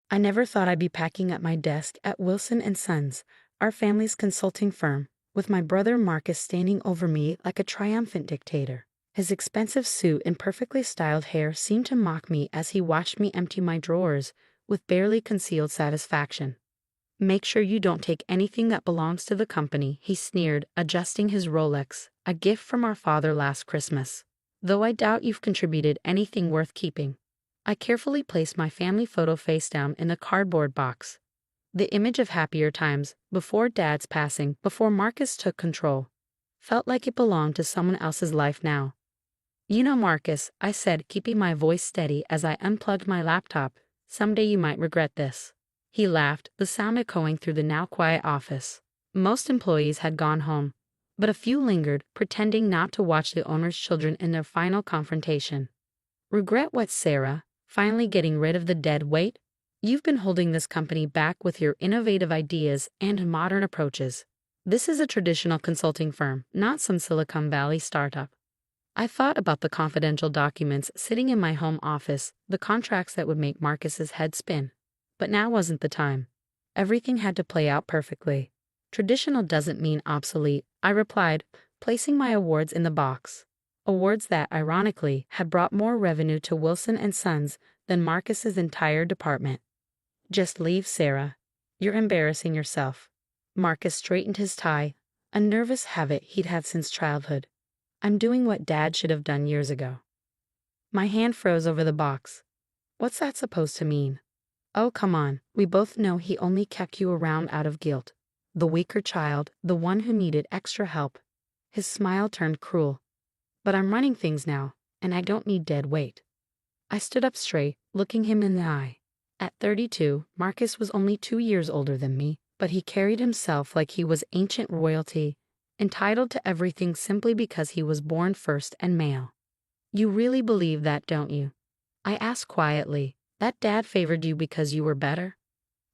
I never thought I'd be packing up my desk at Wilson and Sons, our family's consulting firm, with my brother Marcus standing over me like a triumphant dictator. His expensive suit and perfectly styled hair seemed to mock me as he watched me empty my drawers with barely concealed satisfaction. "Make sure you don't take anything that belongs to the company," he sneered, adjusting his Rolex, a gift from our father last Christmas. "Though I doubt you've contributed anything worth keeping." I carefully placed my family photo face down in the cardboard box. The image of happier times, before Dad's passing, before Marcus took control, felt like it belonged to someone else's life now. "You know, Marcus," I said, keeping my voice steady as I unplugged my laptop, "someday you might regret this." He laughed, the sound echoing through the now quiet office. Most employees had gone home, but a few lingered, pretending not to watch the owner's children in their final confrontation. "Regret what, Sarah? Finally getting rid of the dead weight? You've been holding this company back with your innovative ideas and modern approaches. This is a traditional consulting firm, not some Silicon Valley startup." I thought about the confidential documents sitting in my home office, the contracts that would make Marcus's head spin. But now wasn't the time. Everything had to play out perfectly. "Traditional doesn't mean obsolete," I replied, placing my awards in the box. Awards that, ironically, had brought more revenue to Wilson and Sons than Marcus's entire department. "Just leave, Sarah. You're embarrassing yourself." Marcus straightened his tie, a nervous habit he'd had since childhood. "I'm doing what Dad should have done years ago." My hand froze over the box. "What's that supposed to mean?" "Oh, come on. We both know he only kept you around out of guilt. The weaker child, the one who needed extra help." His smile turned cruel. "But I'm running things now, and I don't need dead weight." I stood up straight, looking him in the eye. At 32, Marcus was only 2 years older than me, but he carried himself like he was ancient royalty, entitled to everything simply because he was born first and male. "You really believe that, don't you?" I asked quietly. "That Dad favored you because you were better?"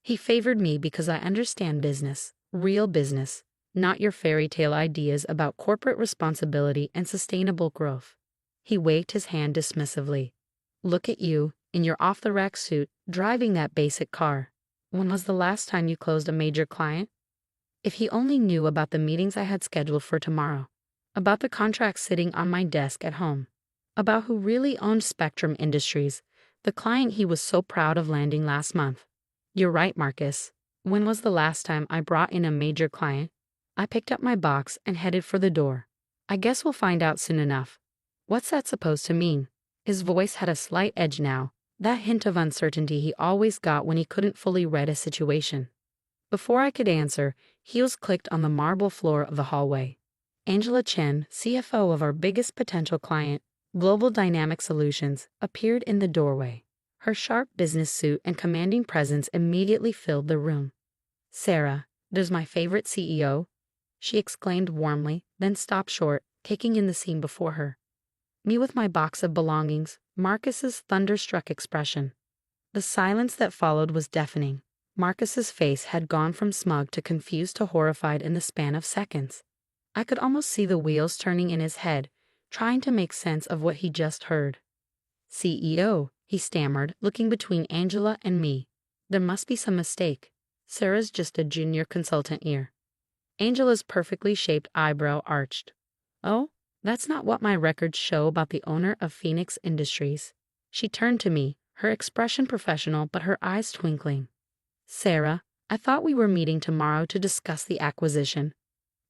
"He favored me because I understand business, real business, not your fairy tale ideas about corporate responsibility and sustainable growth." He waved his hand dismissively. "Look at you, in your off-the-rack suit, driving that basic car. When was the last time you closed a major client?" If he only knew about the meetings I had scheduled for tomorrow, about the contracts sitting on my desk at home, about who really owned Spectrum Industries, the client he was so proud of landing last month. "You're right, Marcus. When was the last time I brought in a major client?" I picked up my box and headed for the door. "I guess we'll find out soon enough." "What's that supposed to mean?" His voice had a slight edge now, that hint of uncertainty he always got when he couldn't fully read a situation. Before I could answer, heels clicked on the marble floor of the hallway. Angela Chen, CFO of our biggest potential client, Global Dynamic Solutions, appeared in the doorway. Her sharp business suit and commanding presence immediately filled the room. "Sarah, there's my favorite CEO," she exclaimed warmly, then stopped short, taking in the scene before her. Me with my box of belongings, Marcus's thunderstruck expression. The silence that followed was deafening. Marcus's face had gone from smug to confused to horrified in the span of seconds. I could almost see the wheels turning in his head, trying to make sense of what he just heard. "CEO," he stammered, looking between Angela and me. "There must be some mistake. Sarah's just a junior consultant here." Angela's perfectly shaped eyebrow arched. "Oh? That's not what my records show about the owner of Phoenix Industries." She turned to me, her expression professional but her eyes twinkling. "Sarah, I thought we were meeting tomorrow to discuss the acquisition."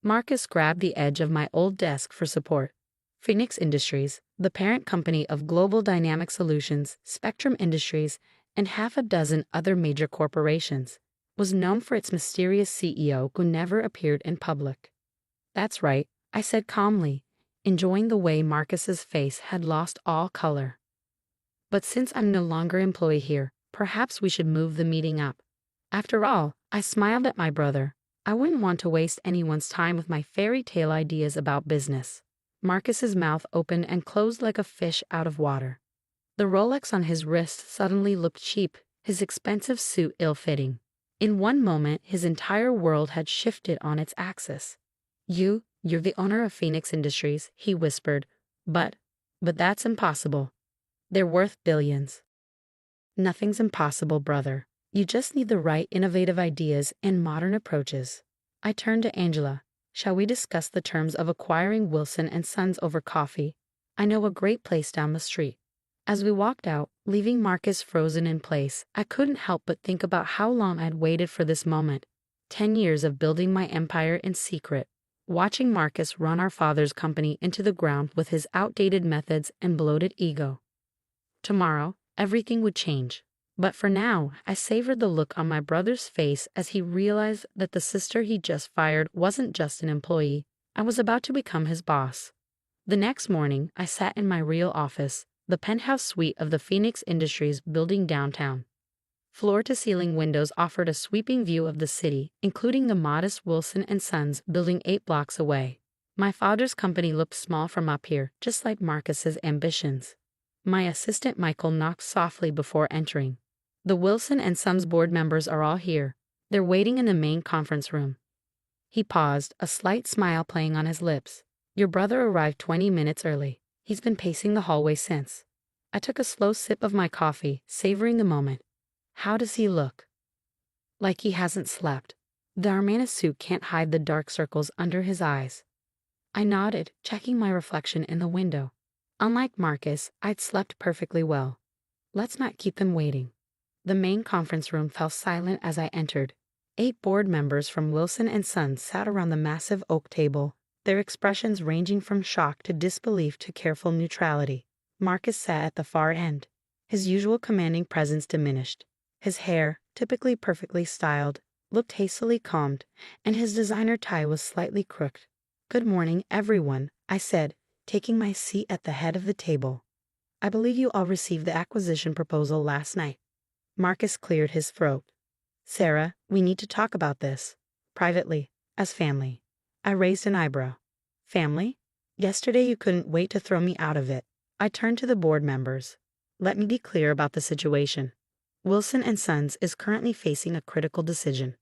Marcus grabbed the edge of my old desk for support. Phoenix Industries, the parent company of Global Dynamic Solutions, Spectrum Industries, and half a dozen other major corporations, was known for its mysterious CEO who never appeared in public. "That's right," I said calmly, enjoying the way Marcus's face had lost all color. "But since I'm no longer employee here, perhaps we should move the meeting up. After all," I smiled at my brother, "I wouldn't want to waste anyone's time with my fairy tale ideas about business." Marcus's mouth opened and closed like a fish out of water. The Rolex on his wrist suddenly looked cheap, his expensive suit ill-fitting. In one moment, his entire world had shifted on its axis. You're the owner of Phoenix Industries," he whispered. But that's impossible. They're worth billions." "Nothing's impossible, brother. You just need the right innovative ideas and modern approaches. I turned to Angela. Shall we discuss the terms of acquiring Wilson and Sons over coffee? I know a great place down the street. As we walked out, leaving Marcus frozen in place, I couldn't help but think about how long I'd waited for this moment. 10 years of building my empire in secret. Watching Marcus run our father's company into the ground with his outdated methods and bloated ego. Tomorrow, everything would change. But for now, I savored the look on my brother's face as he realized that the sister he just fired wasn't just an employee. I was about to become his boss. The next morning, I sat in my real office, the penthouse suite of the Phoenix Industries building downtown. Floor-to-ceiling windows offered a sweeping view of the city, including the modest Wilson and Sons building 8 blocks away. My father's company looked small from up here, just like Marcus's ambitions. My assistant Michael knocked softly before entering. The Wilson and Sons board members are all here. They're waiting in the main conference room. He paused, a slight smile playing on his lips. Your brother arrived 20 minutes early. He's been pacing the hallway since. I took a slow sip of my coffee, savoring the moment. How does he look? Like he hasn't slept. The Armani suit can't hide the dark circles under his eyes. I nodded, checking my reflection in the window. Unlike Marcus, I'd slept perfectly well. Let's not keep them waiting. The main conference room fell silent as I entered. 8 board members from Wilson and Sons sat around the massive oak table, their expressions ranging from shock to disbelief to careful neutrality. Marcus sat at the far end. His usual commanding presence diminished. His hair, typically perfectly styled, looked hastily combed, and his designer tie was slightly crooked. Good morning, everyone, I said, taking my seat at the head of the table. I believe you all received the acquisition proposal last night. Marcus cleared his throat. Sarah, we need to talk about this. Privately, as family. I raised an eyebrow. Family? Yesterday you couldn't wait to throw me out of it. I turned to the board members. Let me be clear about the situation. Wilson and Sons is currently facing a critical decision.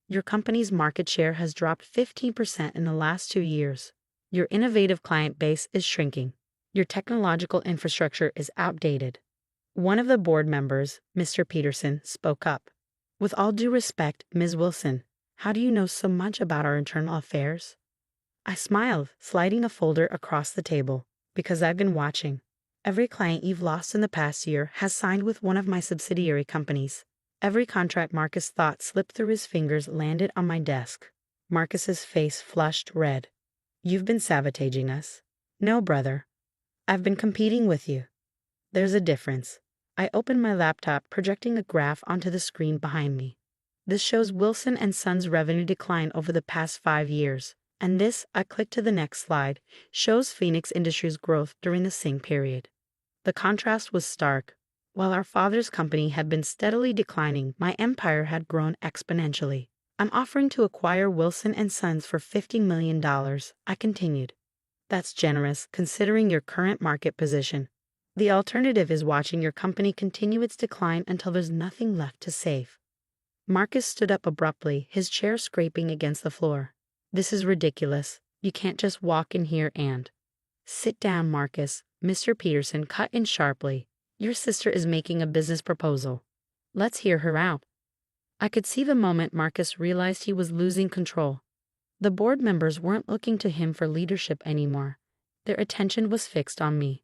Your company's market share has dropped 15% in the last 2 years. Your innovative client base is shrinking. Your technological infrastructure is outdated. One of the board members, Mr. Peterson, spoke up. With all due respect, Ms. Wilson, how do you know so much about our internal affairs? I smiled, sliding a folder across the table. Because I've been watching. Every client you've lost in the past year has signed with one of my subsidiary companies. Every contract Marcus thought slipped through his fingers landed on my desk. Marcus's face flushed red. You've been sabotaging us. No, brother. I've been competing with you. There's a difference. I opened my laptop, projecting a graph onto the screen behind me. This shows Wilson and Sons' revenue decline over the past 5 years. And this, I clicked to the next slide, shows Phoenix Industries' growth during the same period. The contrast was stark. While our father's company had been steadily declining, my empire had grown exponentially. I'm offering to acquire Wilson and Sons for $50 million, I continued. That's generous, considering your current market position. The alternative is watching your company continue its decline until there's nothing left to save. Marcus stood up abruptly, his chair scraping against the floor. This is ridiculous. You can't just walk in here and... Sit down, Marcus. Mr. Peterson cut in sharply. Your sister is making a business proposal. Let's hear her out. I could see the moment Marcus realized he was losing control. The board members weren't looking to him for leadership anymore. Their attention was fixed on me.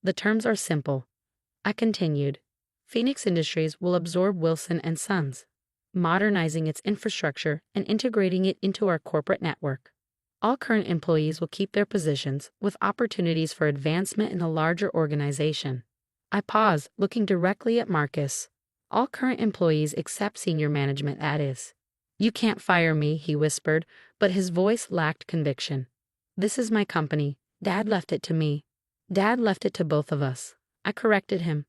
The terms are simple. I continued. Phoenix Industries will absorb Wilson and Sons, modernizing its infrastructure and integrating it into our corporate network. All current employees will keep their positions, with opportunities for advancement in a larger organization. I paused, looking directly at Marcus. All current employees except senior management, that is. You can't fire me, he whispered, but his voice lacked conviction. This is my company. Dad left it to me. Dad left it to both of us. I corrected him.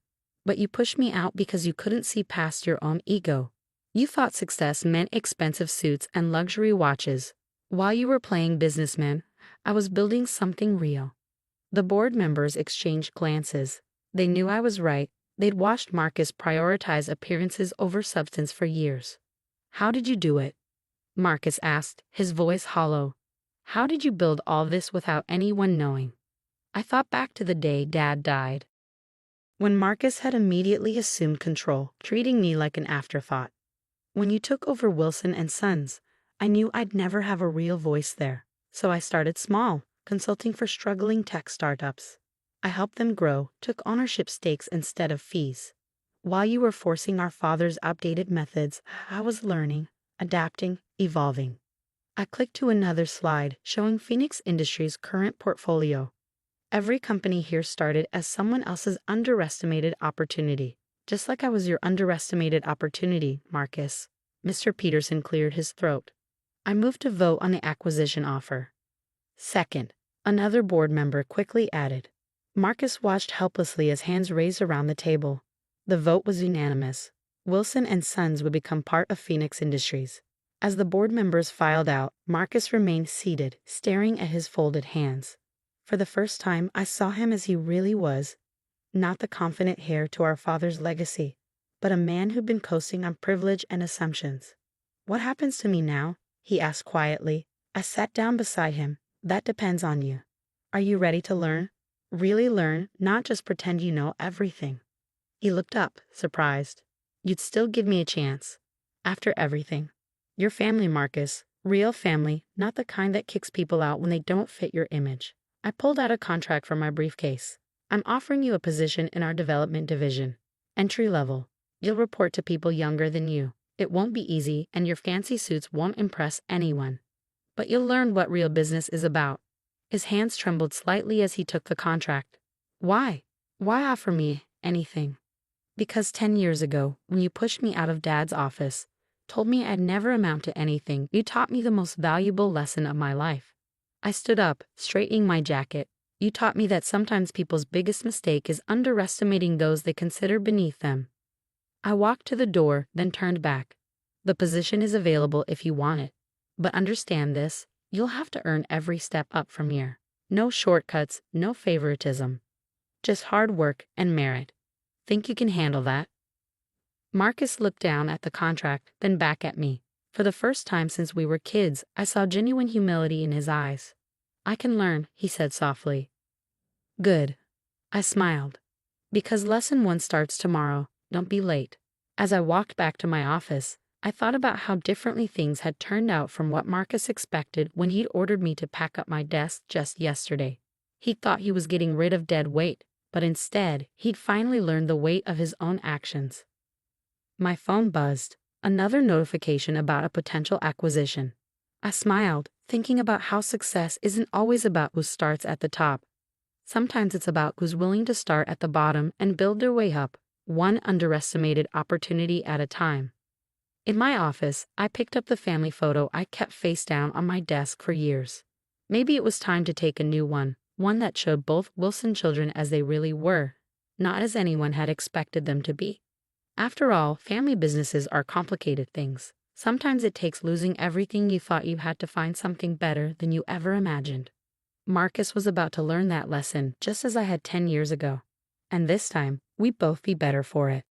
But you pushed me out because you couldn't see past your own ego. You thought success meant expensive suits and luxury watches. While you were playing businessman, I was building something real. The board members exchanged glances. They knew I was right. They'd watched Marcus prioritize appearances over substance for years. How did you do it? Marcus asked, his voice hollow. How did you build all this without anyone knowing? I thought back to the day Dad died. when Marcus had immediately assumed control, treating me like an afterthought. When you took over Wilson and Sons, I knew I'd never have a real voice there. So I started small, consulting for struggling tech startups. I helped them grow, took ownership stakes instead of fees. While you were forcing our father's outdated methods, I was learning, adapting, evolving. I clicked to another slide showing Phoenix Industries' current portfolio. Every company here started as someone else's underestimated opportunity. Just like I was your underestimated opportunity, Marcus. Mr. Peterson cleared his throat. I moved to vote on the acquisition offer. Second, another board member quickly added. Marcus watched helplessly as hands raised around the table. The vote was unanimous. Wilson and Sons would become part of Phoenix Industries. As the board members filed out, Marcus remained seated, staring at his folded hands. For the first time, I saw him as he really was. Not the confident heir to our father's legacy, but a man who'd been coasting on privilege and assumptions. What happens to me now? He asked quietly. I sat down beside him. That depends on you. Are you ready to learn? Really learn, not just pretend you know everything. He looked up, surprised. You'd still give me a chance. After everything. Your family, Marcus. Real family, not the kind that kicks people out when they don't fit your image. I pulled out a contract from my briefcase. I'm offering you a position in our development division. Entry level. You'll report to people younger than you. It won't be easy, and your fancy suits won't impress anyone. But you'll learn what real business is about. His hands trembled slightly as he took the contract. Why? Why offer me anything? Because 10 years ago, when you pushed me out of Dad's office, told me I'd never amount to anything, you taught me the most valuable lesson of my life. I stood up, straightening my jacket. You taught me that sometimes people's biggest mistake is underestimating those they consider beneath them. I walked to the door, then turned back. The position is available if you want it. But understand this, you'll have to earn every step up from here. No shortcuts, no favoritism. Just hard work and merit. Think you can handle that? Marcus looked down at the contract, then back at me. For the first time since we were kids, I saw genuine humility in his eyes. I can learn, he said softly. Good. I smiled. Because lesson 1 starts tomorrow, don't be late. As I walked back to my office, I thought about how differently things had turned out from what Marcus expected when he'd ordered me to pack up my desk just yesterday. He thought he was getting rid of dead weight, but instead, he'd finally learned the weight of his own actions. My phone buzzed, another notification about a potential acquisition. I smiled, thinking about how success isn't always about who starts at the top. Sometimes it's about who's willing to start at the bottom and build their way up, one underestimated opportunity at a time. In my office, I picked up the family photo I kept face down on my desk for years. Maybe it was time to take a new one that showed both Wilson children as they really were, not as anyone had expected them to be. After all, family businesses are complicated things. Sometimes it takes losing everything you thought you had to find something better than you ever imagined. Marcus was about to learn that lesson just as I had 10 years ago. And this time, we'd both be better for it.